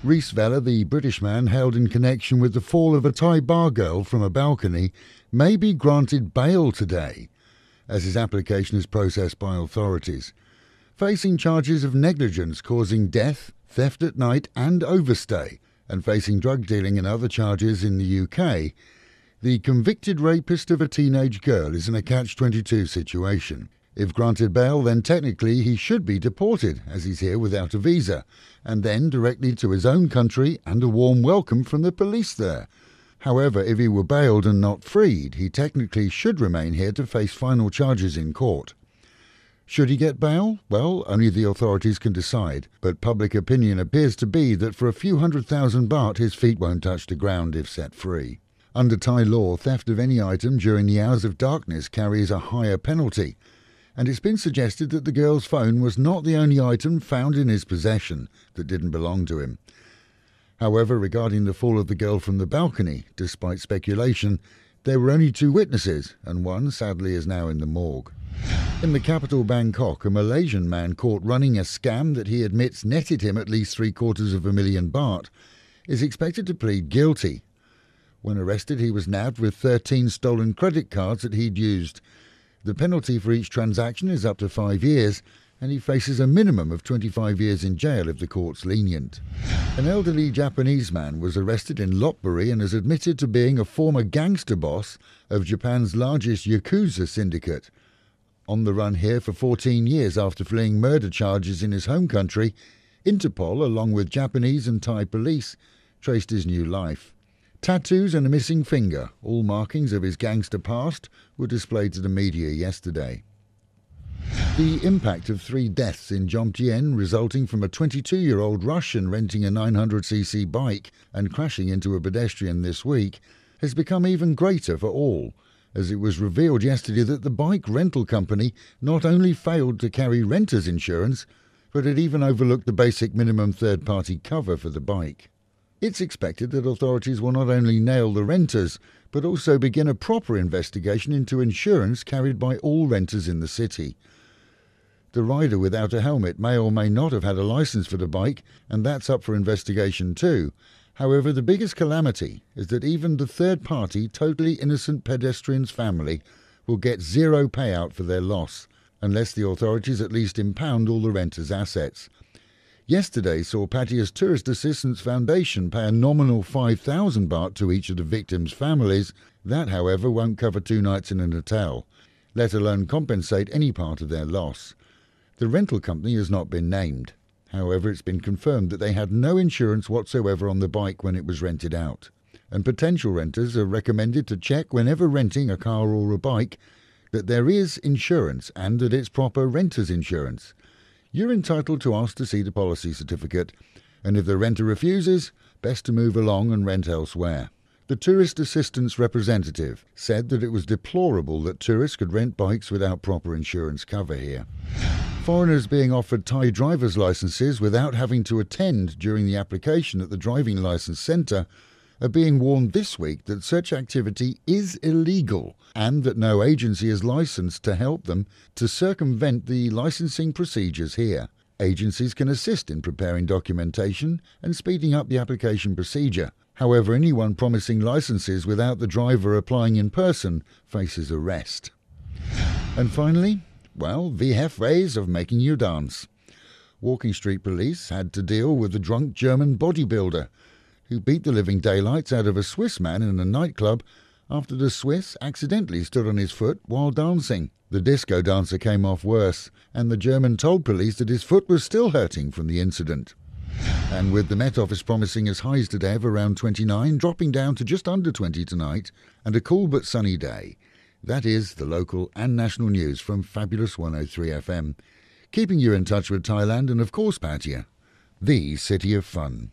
Rhys Vella, the British man held in connection with the fall of a Thai bar girl from a balcony, may be granted bail today, as his application is processed by authorities. Facing charges of negligence causing death, theft at night and overstay, and facing drug dealing and other charges in the UK, the convicted rapist of a teenage girl is in a catch-22 situation. If granted bail, then technically he should be deported, as he's here without a visa, and then directly to his own country and a warm welcome from the police there. However, if he were bailed and not freed, he technically should remain here to face final charges in court. Should he get bail? Well, only the authorities can decide, but public opinion appears to be that for a few 100,000 baht his feet won't touch the ground if set free. Under Thai law, theft of any item during the hours of darkness carries a higher penalty, and it's been suggested that the girl's phone was not the only item found in his possession that didn't belong to him. However, regarding the fall of the girl from the balcony, despite speculation, there were only 2 witnesses, and one, sadly, is now in the morgue. In the capital Bangkok, a Malaysian man caught running a scam that he admits netted him at least 750,000 baht is expected to plead guilty. When arrested, he was nabbed with 13 stolen credit cards that he'd used. The penalty for each transaction is up to 5 years, and he faces a minimum of 25 years in jail if the court's lenient. An elderly Japanese man was arrested in Lopburi and is admitted to being a former gangster boss of Japan's largest Yakuza syndicate. On the run here for 14 years after fleeing murder charges in his home country, Interpol, along with Japanese and Thai police, traced his new life. Tattoos and a missing finger, all markings of his gangster past, were displayed to the media yesterday. The impact of 3 deaths in Jomtien resulting from a 22-year-old Russian renting a 900cc bike and crashing into a pedestrian this week has become even greater for all, as it was revealed yesterday that the bike rental company not only failed to carry renter's insurance, but had even overlooked the basic minimum third-party cover for the bike. It's expected that authorities will not only nail the renters, but also begin a proper investigation into insurance carried by all renters in the city. The rider without a helmet may or may not have had a license for the bike, and that's up for investigation too. However, the biggest calamity is that even the third-party, totally innocent pedestrian's family will get 0 payout for their loss, unless the authorities at least impound all the renters' assets. Yesterday saw Pattaya's Tourist Assistance Foundation pay a nominal 5,000 baht to each of the victims' families. That, however, won't cover 2 nights in an hotel, let alone compensate any part of their loss. The rental company has not been named. However, it's been confirmed that they had no insurance whatsoever on the bike when it was rented out, and potential renters are recommended to check whenever renting a car or a bike that there is insurance and that it's proper renter's insurance. You're entitled to ask to see the policy certificate, and if the renter refuses, best to move along and rent elsewhere. The tourist assistance representative said that it was deplorable that tourists could rent bikes without proper insurance cover here. Foreigners being offered Thai driver's licenses without having to attend during the application at the driving licence centre are being warned this week that such activity is illegal and that no agency is licensed to help them to circumvent the licensing procedures here. Agencies can assist in preparing documentation and speeding up the application procedure. However, anyone promising licenses without the driver applying in person faces arrest. And finally, well, the ways of making you dance. Walking Street Police had to deal with the drunk German bodybuilder who beat the living daylights out of a Swiss man in a nightclub after the Swiss accidentally stood on his foot while dancing. The disco dancer came off worse, and the German told police that his foot was still hurting from the incident. And with the Met Office promising as highs today of around 29, dropping down to just under 20 tonight, and a cool but sunny day. That is the local and national news from Fabulous 103 FM, keeping you in touch with Thailand and of course Pattaya, the city of fun.